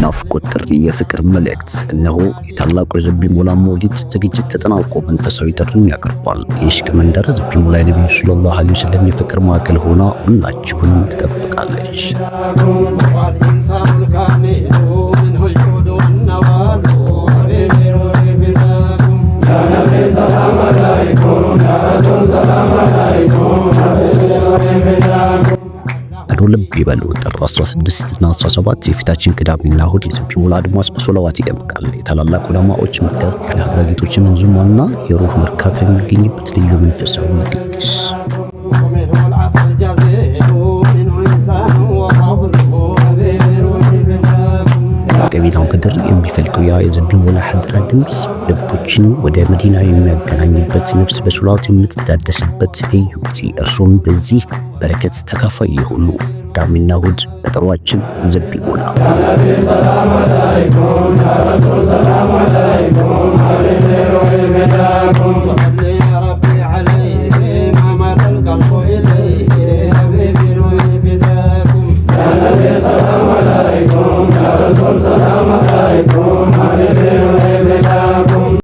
ናፍቆት ጥሪ የፍቅር መልእክት። እነሆ የታላቁ የዘቢሞላ መውሊድ ዝግጅት ተጠናቆ መንፈሳዊ ጥሪን ያቀርባል። የኢሽቅ መንደር ዘቢሞላ የነቢዩ ሰለላሁ ዐለይሂ ወሰለም የፍቅር ማዕከል ሆና ሁላችሁንም ትጠብቃለች። ልብ ይበሉ። ጥር 16 እና 17 የፊታችን ቅዳሜና እሁድ የዘቢሞላ አድማስ በሶላዋት ይደምቃል። የታላላቅ ዑለማዎች ምክር፣ የሀድራ ጌቶች መንዙማና የሩህ መርካታ የሚገኝበት ልዩ መንፈሳዊ ድግስ። ከቤታው ከድር የሚፈልቀው ያ የዘቢሞላ ሀድራ ድምፅ ልቦችን ወደ መዲና የሚያገናኝበት፣ ነፍስ በሶላቱ የምትታደስበት ልዩ ጊዜ። እርሱም በዚህ በረከት ተካፋይ የሆኑ ቅዳሜና እሁድ ቀጠሯችን ዘቢሞላ።